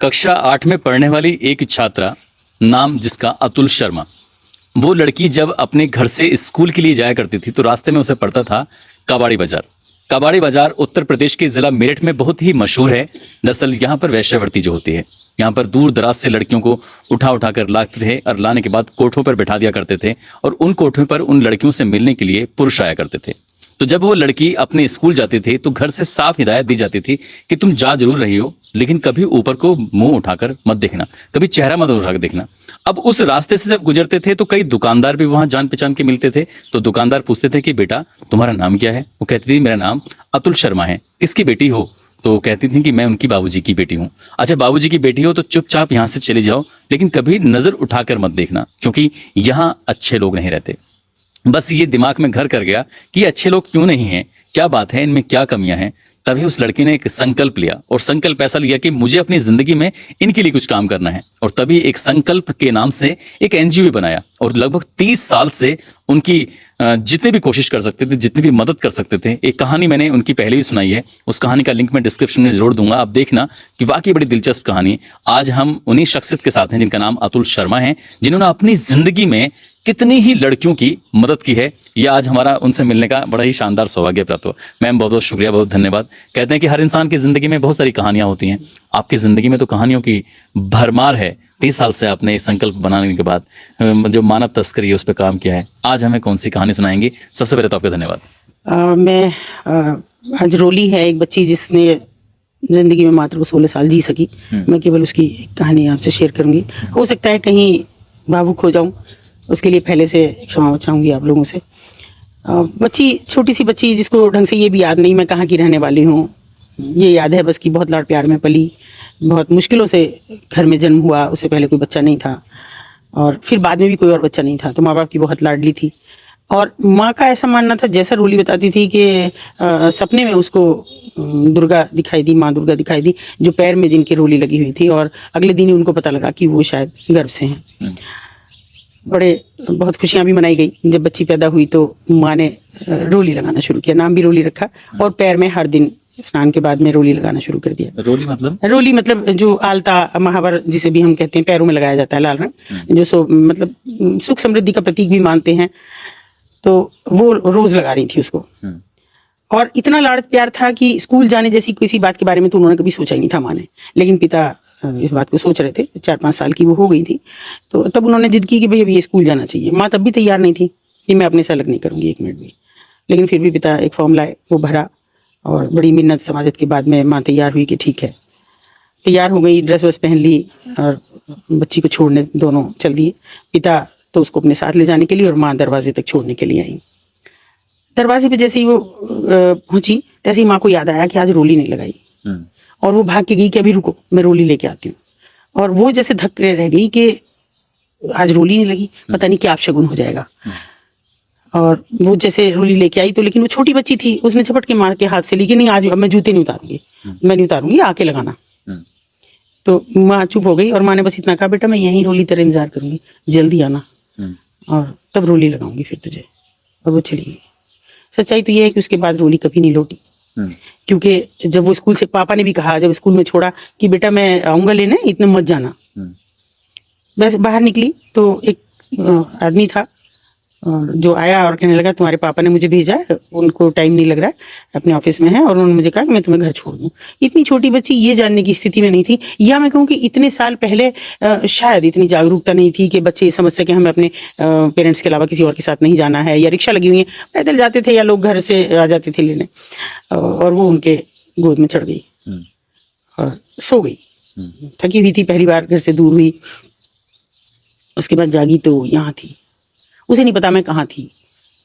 कक्षा 8 में पढ़ने वाली एक छात्रा, नाम जिसका अतुल शर्मा, वो लड़की जब अपने घर से स्कूल के लिए जाया करती थी तो रास्ते में उसे पड़ता था कबाड़ी बाजार। कबाड़ी बाजार उत्तर प्रदेश के जिला मेरठ में बहुत ही मशहूर है। दरअसल यहाँ पर वेश्यावृत्ति जो होती है, यहाँ पर दूर दराज से लड़कियों को उठा उठा कर लाते थे और लाने के बाद कोठों पर बैठा दिया करते थे और उन कोठों पर उन लड़कियों से मिलने के लिए पुरुष आया करते थे। तो जब वो लड़की अपने स्कूल जाती थी तो घर से साफ हिदायत दी जाती थी कि तुम जा जरूर रही हो, लेकिन कभी ऊपर को मुंह उठाकर मत देखना, कभी चेहरा मत उठाकर देखना। अब उस रास्ते से जब गुजरते थे तो कई दुकानदार भी वहां जान पहचान के मिलते थे। तो दुकानदार पूछते थे कि बेटा तुम्हारा नाम क्या है? वो कहती थी मेरा नाम अतुल शर्मा है। किसकी बेटी हो? तो वो कहती थी कि मैं उनकी बाबूजी की बेटी हूँ। अच्छा, बाबूजी की बेटी हो तो चुपचाप यहाँ से चले जाओ, लेकिन कभी नजर उठाकर मत देखना, क्योंकि यहाँ अच्छे लोग नहीं रहते। बस ये दिमाग में घर कर गया कि अच्छे लोग क्यों नहीं हैं, क्या बात है, इनमें क्या कमियां हैं। तभी उस लड़की ने एक संकल्प लिया और संकल्प ऐसा लिया कि मुझे अपनी जिंदगी में इनके लिए कुछ काम करना है। और तभी एक संकल्प के नाम से एक एनजीओ बनाया और लगभग 30 साल से उनकी जितने भी कोशिश कर सकते थे, जितनी भी मदद कर सकते थे। एक कहानी मैंने उनकी पहले ही सुनाई है, उस कहानी का लिंक मैं डिस्क्रिप्शन में जोड़ दूंगा, आप देखना कि वाकई बड़ी दिलचस्प कहानी है। आज हम उन्हीं शख्सियत के साथ हैं जिनका नाम अतुल शर्मा है, जिन्होंने अपनी जिंदगी में कितनी ही लड़कियों की मदद की है। ये आज हमारा उनसे मिलने का बड़ा ही शानदार सौभाग्य प्राप्त हुआ। मैम बहुत बहुत शुक्रिया, बहुत धन्यवाद। कहते हैं कि हर इंसान की जिंदगी में बहुत सारी कहानियां होती हैं, आपकी जिंदगी में तो कहानियों की भरमार है। 30 साल से आपने संकल्प बनाने के बाद जो मानव तस्करी है उस पर काम किया है। आज हमें कौन सी कहानी सुनाएंगी? सबसे पहले तो आपका धन्यवाद। मैं आज रोली है एक बच्ची जिसने जिंदगी में मात्र 16 साल जी सकी। मैं केवल उसकी कहानी आपसे शेयर करूंगी। हो सकता है कहीं भावुक हो जाऊं, उसके लिए पहले से क्षमा चाहूंगी आप लोगों से। बच्ची, छोटी सी बच्ची जिसको ढंग से ये भी याद नहीं मैं कहाँ की रहने वाली हूँ। ये याद है बस कि बहुत लाड़ प्यार में पली, बहुत मुश्किलों से घर में जन्म हुआ, उससे पहले कोई बच्चा नहीं था और फिर बाद में भी कोई और बच्चा नहीं था, तो माँ बाप की बहुत लाडली थी। और माँ का ऐसा मानना था, जैसा रोली बताती थी कि सपने में उसको दुर्गा दिखाई दी, माँ दुर्गा दिखाई दी, जो पैर में जिनकी रोली लगी हुई थी, और अगले दिन ही उनको पता लगा कि वो शायद गर्भ से हैं। बहुत खुशियां भी मनाई गई। जब बच्ची पैदा हुई तो माँ ने रोली लगाना शुरू किया, नाम भी रोली रखा, और पैर में हर दिन स्नान के बाद में रोली लगाना शुरू कर दिया। रोली मतलब? रोली मतलब जो आलता, महावर जिसे भी हम कहते हैं, पैरों में लगाया जाता है, लाल रंग, जो मतलब सुख समृद्धि का प्रतीक भी मानते हैं। तो वो रोज लगा रही थी उसको, और इतना लाड़ प्यार था कि स्कूल जाने जैसी किसी बात के बारे में तो उन्होंने कभी सोचा ही नहीं था माँ ने। लेकिन पिता इस बात को सोच रहे थे। 4-5 साल की वो हो गई थी, तो तब उन्होंने जिद की कि भाई अब ये स्कूल जाना चाहिए। माँ तब भी तैयार नहीं थी कि मैं अपने से अलग नहीं करूंगी 1 मिनट भी। लेकिन फिर भी पिता एक फॉर्म लाए, वो भरा, और बड़ी मिन्नत समाजत के बाद में माँ तैयार हुई कि ठीक है। तैयार हो गई, ड्रेस वस पहन ली और बच्ची को छोड़ने दोनों चल दिए। पिता तो उसको अपने साथ ले जाने के लिए और माँ दरवाजे तक छोड़ने के लिए आई। दरवाजे पे जैसे ही वो पहुंची, तैसे ही माँ को याद आया कि आज रोली नहीं लगाई, और वो भाग के गई कि अभी रुको मैं रोली लेके आती हूँ। और वो जैसे धक्के रह गई कि आज रोली नहीं लगी, पता नहीं क्या अपशगुन हो जाएगा। और वो जैसे रोली लेके आई तो, लेकिन वो छोटी बच्ची थी, उसने झपट के मार के हाथ से ली कि नहीं आज मैं जूते नहीं उतारूंगी, मैं नहीं उतारूंगी, आके लगाना। तो माँ चुप हो गई और माँ ने बस इतना कहा, बेटा मैं यहीं रोली तेरा इंतजार करूंगी, जल्दी आना और तब रोली लगाऊंगी फिर तुझे। और वो चली गई। सच्चाई तो ये है कि उसके बाद रोली कभी नहीं लौटी, क्योंकि जब वो स्कूल से, पापा ने भी कहा जब स्कूल में छोड़ा कि बेटा मैं आऊंगा लेने, इतना मत जाना। बस बाहर निकली तो एक आदमी था जो आया और कहने लगा तुम्हारे पापा ने मुझे भेजा है, उनको टाइम नहीं लग रहा है, अपने ऑफिस में है, और उन्होंने मुझे कहा कि मैं तुम्हें घर छोड़ दूं। इतनी छोटी बच्ची ये जानने की स्थिति में नहीं थी, या मैं कहूँ कि इतने साल पहले शायद इतनी जागरूकता नहीं थी कि बच्चे ये समझ सके हमें अपने पेरेंट्स के अलावा किसी और के साथ नहीं जाना है, या रिक्शा लगी हुई है पैदल जाते थे, या लोग घर से आ जाते थे लेने, और वो उनके गोद में चढ़ गई और सो गई। थकी हुई थी, पहली बार घर से दूर हुई। उसके बाद जागी तो यहाँ थी। उसे नहीं पता मैं कहाँ थी,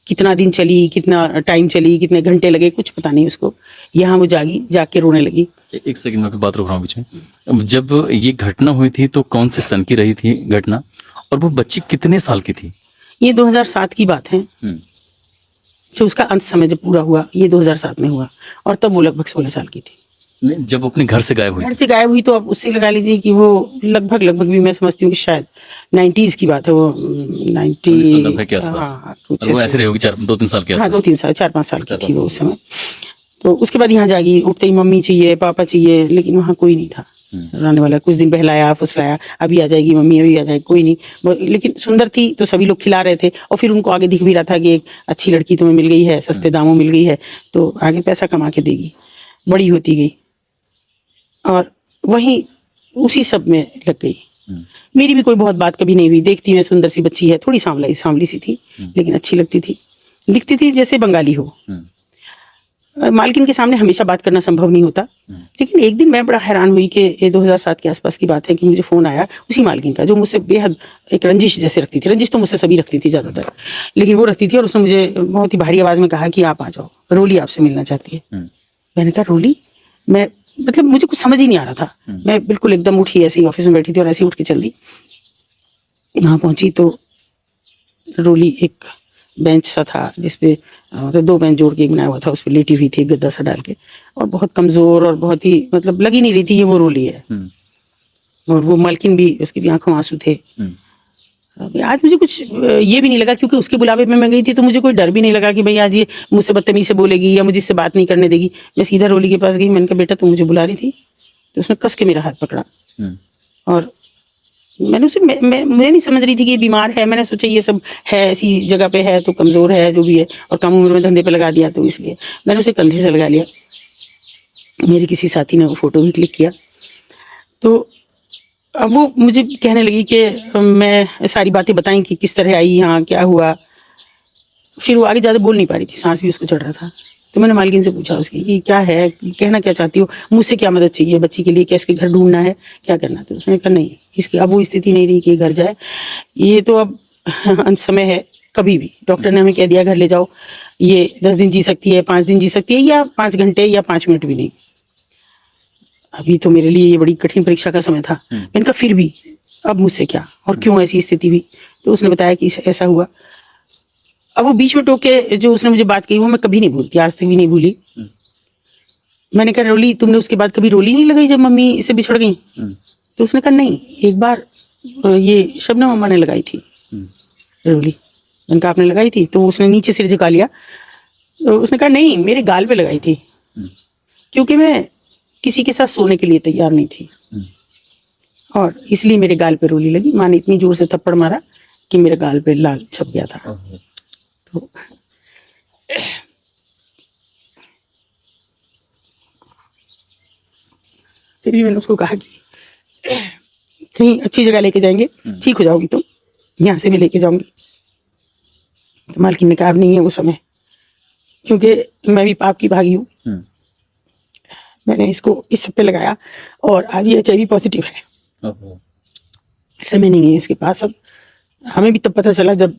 कितना दिन चली, कितना टाइम चली, कितने घंटे लगे, कुछ पता नहीं उसको। यहाँ वो जागी, जाग के रोने लगी। एक सेकंड में बात रोक रहा हूँ बीच में। जब ये घटना हुई थी तो कौन से सन की रही थी घटना, और वो बच्ची कितने साल की थी? ये 2007 की बात है। जो उसका अंत समय जब पूरा हुआ, ये 2007 में हुआ, और तब वो लगभग 16 साल की थी। जब अपने घर से गायब हुई? घर से गायब हुई तो अब उससे लगा लीजिए कि वो लगभग भी मैं समझती हूँ कि शायद 90s की बात है। वो 90 के आसपास। हाँ, वो ऐसे रही होगी 2-3 साल के आसपास। हाँ 2-3 साल, 4-5 साल की थी वो उस समय। तो उसके बाद यहाँ जागी, उठते ही मम्मी चाहिए, पापा चाहिए, लेकिन वहाँ कोई नहीं था। रहने वाला। कुछ दिन बहलाया फुसलाया, अभी आ जाएगी मम्मी, अभी आ जाएगी, कोई नहीं लेकिन सुंदर थी तो सभी लोग खिला रहे थे, और फिर उनको आगे दिख भी रहा था कि एक अच्छी लड़की तुम्हें मिल गई है, सस्ते दामों मिल गई है, तो आगे पैसा कमा के देगी। बड़ी होती गई और वहीं उसी सब में लग गई। मेरी भी कोई बहुत बात कभी नहीं हुई। देखती मैं सुंदर सी बच्ची है, थोड़ी सांवली सी थी, लेकिन अच्छी लगती थी, दिखती थी जैसे बंगाली हो। मालकिन के सामने हमेशा बात करना संभव नहीं होता, लेकिन एक दिन मैं बड़ा हैरान हुई कि ये 2007 के आसपास की बात है कि मुझे फोन आया उसी मालकिन का, जो मुझसे बेहद एक रंजिश जैसे रखती थी। रंजिश तो मुझसे सभी रखती थी ज्यादातर, लेकिन वो रखती थी। और उसने मुझे बहुत ही भारी आवाज में कहा कि आप आ जाओ, रोली आपसे मिलना चाहती है। मैंने कहा रोली? मैं मतलब मुझे कुछ समझ ही नहीं आ रहा था। मैं बिल्कुल एकदम उठी, ऐसी ऑफिस में बैठी थी और ऐसी उठ के चल दी। वहां पहुंची तो रोली एक बेंच सा था जिसपे मतलब 2 बेंच जोड़ के एक बनाया हुआ था, उस पर लेटी हुई थी गद्दा सा डाल के, और बहुत कमजोर और बहुत ही मतलब लग ही नहीं रही थी ये वो रोली है। और वो मालकिन भी, उसकी भी आंखों में आंसू थे। आज मुझे कुछ ये भी नहीं लगा, क्योंकि उसके बुलावे में मैं गई थी तो मुझे कोई डर भी नहीं लगा कि भाई आज ये मुझसे बदतमीजी से बोलेगी या मुझे इससे बात नहीं करने देगी। मैं सीधा रोली के पास गई, मैंने कहा बेटा तुम मुझे बुला रही थी? तो उसने कस के मेरा हाथ पकड़ा और मैंने उसे मुझे नहीं समझ रही थी कि ये बीमार है। मैंने सोचा ये सब है, ऐसी जगह पे है तो कमजोर है जो भी है, और कम उम्र में धंधे पे लगा दिया, तो इसलिए मैंने उसे कंधे से लगा लिया। मेरे किसी साथी ने वो फोटो भी क्लिक किया। तो अब वो मुझे कहने लगी कि मैं सारी बातें बताई कि किस तरह आई यहाँ, क्या हुआ। फिर वो आगे ज़्यादा बोल नहीं पा रही थी, सांस भी उसको चढ़ रहा था। तो मैंने मालकिन से पूछा उसकी कि क्या है, कहना क्या चाहती हो, मुझसे क्या मदद चाहिए बच्ची के लिए, क्या इसके घर ढूंढना है, क्या करना है? तो उसने कहा नहीं, इसकी अब वो स्थिति नहीं रही कि घर जाए, ये तो अब अंत समय है। कभी भी डॉक्टर ने हमें कह दिया घर ले जाओ, ये 10 दिन जी सकती है, 5 दिन जी सकती है, या 5 घंटे या 5 मिनट भी नहीं। अभी तो मेरे लिए ये बड़ी कठिन परीक्षा का समय था। मैंने कहा फिर भी अब मुझसे क्या और क्यों ऐसी स्थिति हुई? तो उसने बताया कि ऐसा हुआ। अब वो बीच में टोके जो उसने मुझे बात कही वो मैं कभी नहीं भूलती, आज तक भी नहीं भूली। मैंने कहा रोली तुमने उसके बाद कभी रोली नहीं लगाई जब मम्मी से बिछड़ गई? तो उसने कहा नहीं, एक बार ये शबनम अम्मा ने लगाई थी रोली। मैंने कहा आपने लगाई थी? तो उसने नीचे सिर झुका लिया। तो उसने कहा नहीं, मेरे गाल पे लगाई थी, क्योंकि मैं किसी के साथ सोने के लिए तैयार नहीं थी और इसलिए मेरे गाल पे रोली लगी। माँ ने इतनी जोर से थप्पड़ मारा कि मेरे गाल पे लाल छप गया था। तो फिर भी मैंने उसको कहा कि कहीं अच्छी जगह लेके जाएंगे, ठीक हो जाओगी तुम, यहाँ से भी लेके जाऊंगी। तो मालकिन ने कहा अब नहीं है वो समय, क्योंकि मैं भी पाप की भागी हूँ। मैंने इसको इस सब पे लगाया और आज ये HIV पॉजिटिव है। समय नहीं है इसके पास। अब हमें भी तब पता चला जब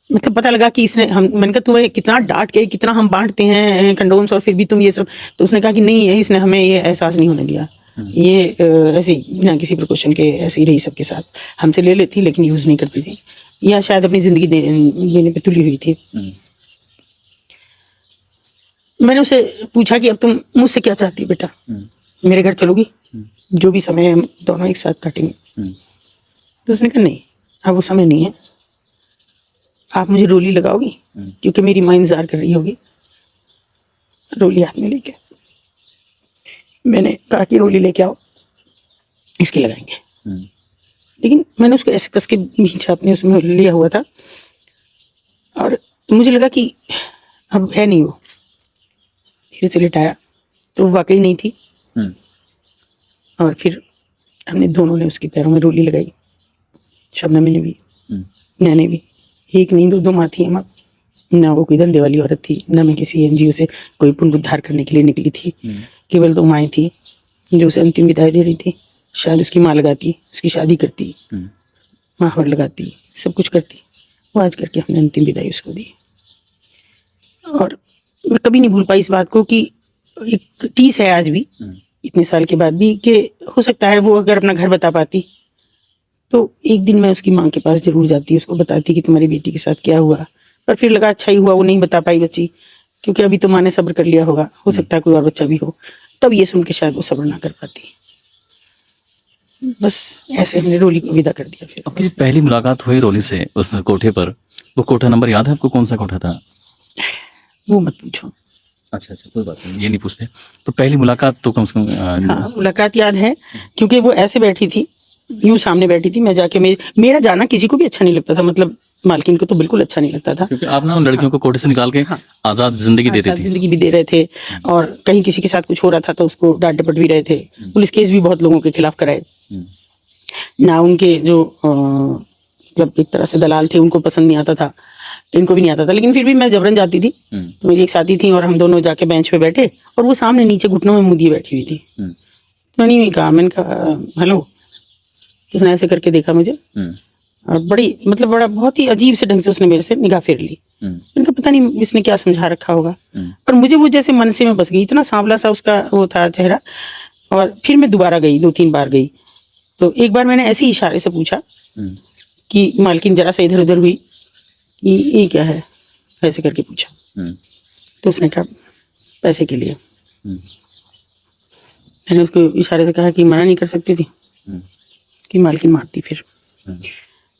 मतलब पता लगा कि इसने मैंने कहा तुम्हें कितना डांट के कितना हम बांटते हैं कंडोम्स और फिर भी तुम ये सब। तो उसने कहा कि नहीं है, इसने हमें ये एहसास नहीं होने दिया। ये ऐसे ही बिना किसी प्रिकॉशन के ऐसे ही रही सबके साथ, हमसे ले लेती लेकिन यूज नहीं करती थी, या शायद अपनी जिंदगी देने पे तुली हुई थी। मैंने उसे पूछा कि अब तुम मुझसे क्या चाहती हो बेटा, मेरे घर चलोगी, जो भी समय हम दोनों एक साथ काटेंगे। तो उसने कहा नहीं, अब वो समय नहीं है, आप मुझे रोली लगाओगी क्योंकि मेरी माँ इंतजार कर रही होगी। रोली हाथ में लेके मैंने कहा कि रोली लेके आओ, इसकी लगाएंगे। लेकिन मैंने उसको ऐसे कस के नीचे अपने उसमें लिया हुआ था और मुझे लगा कि अब है नहीं वो। धीरे से लिटाया तो वो वाकई नहीं थी और फिर हमने दोनों ने उसके पैरों में रोली लगाई। शबनम ने भी, मैंने भी। एक नहीं दो माँ थी हम। ना वो कोई धंधे वाली औरत थी, ना मैं किसी NGO से कोई पुनरुद्धार करने के लिए निकली थी। केवल 2 माएँ थी जो उसे अंतिम विदाई दे रही थी। शायद उसकी माँ लगाती, उसकी शादी करती, महावर लगाती, सब कुछ करती। वो आज करके हमने अंतिम विदाई उसको दी। और मैं कभी नहीं भूल पाई इस बात को कि एक टीस है आज भी, इतने साल के बाद भी, कि हो सकता है वो अगर अपना घर बता पाती तो एक दिन मैं उसकी माँ के पास जरूर जाती, उसको बताती कि तुम्हारी बेटी के साथ क्या हुआ। पर फिर लगा अच्छा ही हुआ वो नहीं बता पाई बच्ची, क्योंकि अभी तो माँ ने सब्र कर लिया होगा, हो सकता है कोई और बच्चा भी हो। तब ये सुन के शायद वो सब्र ना कर पाती। बस ऐसे हमने रोली को विदा कर दिया। फिर आपकी पहली मुलाकात हुई रोली से उस कोठे पर, वो कोठा नंबर याद है आपको, कौन सा कोठा था? वो मत पूछो। अच्छा अच्छा, कोई बात नहीं, ये नहीं पूछते। तो पहली मुलाकात तो कम से कम हाँ, मुलाकात याद है, क्योंकि वो ऐसे बैठी थी, यूं सामने बैठी थी, मैं जाके मेरा जाना किसी को भी अच्छा नहीं लगता था, मतलब मालकिन को तो बिल्कुल अच्छा नहीं लगता था। क्योंकि आप ना उन लड़कियों को कोठे से निकाल के आजाद जिंदगी देते आजाद थे। जिंदगी भी दे रहे थे, और कहीं किसी के साथ कुछ हो रहा था तो उसको डांट डपट भी रहे थे। पुलिस केस भी बहुत लोगों के खिलाफ कराए ना। उनके जो मतलब एक तरह से दलाल थे, उनको पसंद नहीं आता था, इनको भी नहीं आता था, लेकिन फिर भी मैं जबरन जाती थी। तो मेरी एक साथी थी और हम दोनों जाके बेंच पे बैठे, और वो सामने नीचे घुटनों में मुंह दिए बैठी हुई थी। मैंने यूं ही कहा, मैंने कहा हेलो, तो उसने ऐसे करके देखा मुझे, और बड़ी मतलब बड़ा बहुत ही अजीब से ढंग से उसने मेरे से निगाह फेर ली। मैंने कहा पता नहीं इसने क्या समझा रखा होगा, पर मुझे वो जैसे मन से में बस गई, इतना सांवला सा उसका वो था चेहरा। और फिर मैं दोबारा गई, 2-3 बार गई, तो एक बार मैंने ऐसे ही इशारे से पूछा कि मालकिन जरा सा इधर उधर हुई कि ये क्या है, ऐसे करके पूछा। तो उसने कहा पैसे के लिए। मैंने उसको इशारे से कहा कि मना नहीं कर सकती थी, कि मालकिन मारती। फिर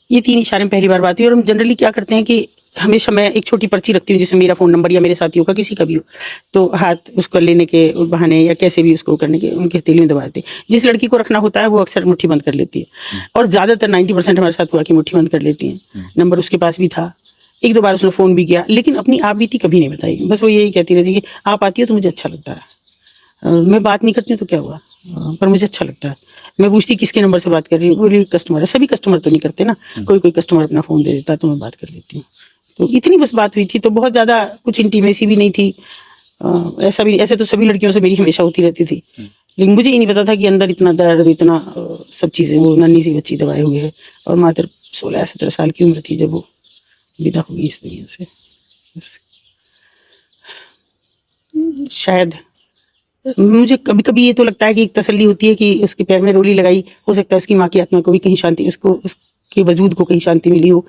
ये 3 इशारे में पहली बार बात हुई। और हम जनरली क्या करते हैं कि हमेशा मैं एक छोटी पर्ची रखती हूँ, जिसमें मेरा फ़ोन नंबर या मेरे साथियों का किसी का भी हो, तो हाथ उसको लेने के बहाने या कैसे भी उसको करने के उनके हथेली में दबा देते हैं। जिस लड़की को रखना होता है वो अक्सर मुट्ठी बंद कर लेती है, और ज़्यादातर 90% हमारे साथ हुआ कि मुट्ठी बंद कर लेती है। नंबर उसके पास भी था, 1-2 बार उसने फ़ोन भी किया, लेकिन अपनी आप बीती कभी नहीं बताई। बस वो यही कहती रहती कि आप आती हो तो मुझे अच्छा लगता है, मैं बात नहीं करती हूँ तो क्या हुआ, पर मुझे अच्छा लगता है। मैं पूछती किसके नंबर से बात कर रही हूँ, बोली कस्टमर है। सभी कस्टमर तो नहीं करते ना, कोई कोई कस्टमर अपना फ़ोन दे देता है तो मैं बात कर लेती हूँ। तो इतनी बस बात हुई थी, तो बहुत ज़्यादा कुछ इंटीमेसी भी नहीं थी। ऐसे तो सभी लड़कियों से मेरी हमेशा होती रहती थी, लेकिन मुझे ही नहीं पता था कि अंदर इतना दर्द, इतना सब चीज़ें। वो नन्ही सी बच्ची दबाए हुए है, और मात्र 16-17 साल की उम्र थी जब वो विदा हो गई इस दुनिया से। बस शायद मुझे कभी कभी ये तो लगता है कि एक तसल्ली होती है कि उसके पैर में रोली लगाई, हो सकता है उसकी माँ की आत्मा को भी कहीं शांति, उसको उसके वजूद को कहीं शांति मिली हो,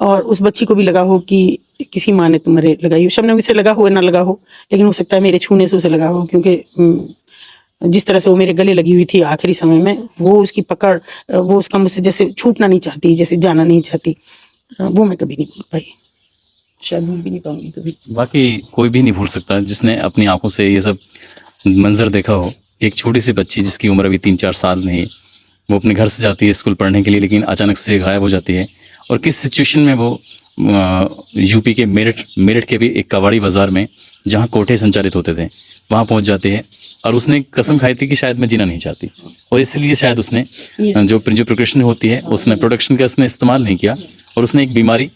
और उस बच्ची को भी लगा हो कि किसी माँ ने तुम्हारे लगाई हो। शबनम से लगा हो या ना लगा हो, लेकिन हो सकता है मेरे छूने से उसे लगा हो, क्योंकि जिस तरह से वो मेरे गले लगी हुई थी आखिरी समय में, वो उसकी पकड़, वो उसका मुझसे जैसे छूटना नहीं चाहती, जैसे जाना नहीं चाहती, वो मैं कभी नहीं भूल पाई, शायद भूल भी नहीं पाऊंगी कभी। वाकई कोई भी नहीं भूल सकता जिसने अपनी आंखों से ये सब मंजर देखा हो। एक छोटी सी बच्ची जिसकी उम्र अभी 3-4 साल नहीं, वो अपने घर से जाती है स्कूल पढ़ने के लिए, लेकिन अचानक से गायब हो जाती है। और किस सिचुएशन में वो यूपी के मेरठ के भी एक कबाड़ी बाज़ार में, जहाँ कोठे संचालित होते थे, वहाँ पहुँच जाती है। और उसने कसम खाई थी कि शायद मैं जीना नहीं चाहती, और इसलिए शायद उसने जो प्रिकॉशन होती है उसने प्रोटेक्शन का उसने इस्तेमाल नहीं किया, और उसने एक बीमारी,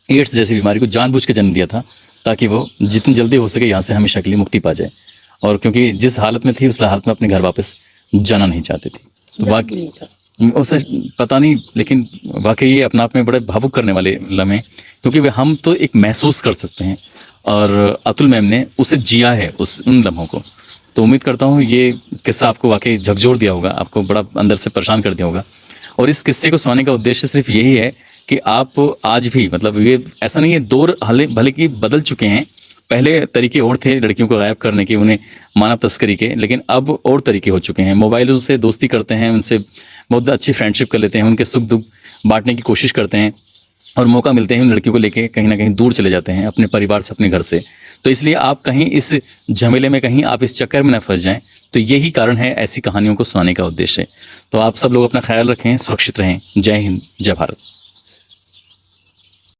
एड्स जैसी बीमारी को जानबूझ के जन्म दिया था, ताकि वो जितनी जल्दी हो सके यहाँ से हमेशा के लिए मुक्ति पा जाए। और क्योंकि जिस हालत में थी उस हालत में अपने घर वापस जाना नहीं चाहती थी। तो वाकई उसे पता नहीं, लेकिन वाकई ये अपने आप में बड़े भावुक करने वाले लम्हे, क्योंकि वे हम तो एक महसूस कर सकते हैं, और अतुल मैम ने उसे जिया है उन लम्हों को। तो उम्मीद करता हूँ ये किस्सा आपको वाकई झकझोर दिया होगा, आपको बड़ा अंदर से परेशान कर दिया होगा। और इस किस्से को सुनाने का उद्देश्य सिर्फ यही है कि आप आज भी, मतलब ये ऐसा नहीं है, दौर भले की बदल चुके हैं। पहले तरीके और थे लड़कियों को गायब करने के, उन्हें मानव तस्करी के, लेकिन अब और तरीके हो चुके हैं। मोबाइलों से दोस्ती करते हैं, उनसे बहुत अच्छी फ्रेंडशिप कर लेते हैं, उनके सुख दुख बांटने की कोशिश करते हैं, और मौका मिलते हैं उन लड़कियों को लेके कहीं ना कहीं दूर चले जाते हैं अपने परिवार से, अपने घर से। तो इसलिए आप कहीं इस झमेले में, कहीं आप इस चक्कर में न फंस जाएं। तो यही कारण है ऐसी कहानियों को सुनाने का उद्देश्य। तो आप सब लोग अपना ख्याल रखें, सुरक्षित रहें। जय हिंद, जय भारत।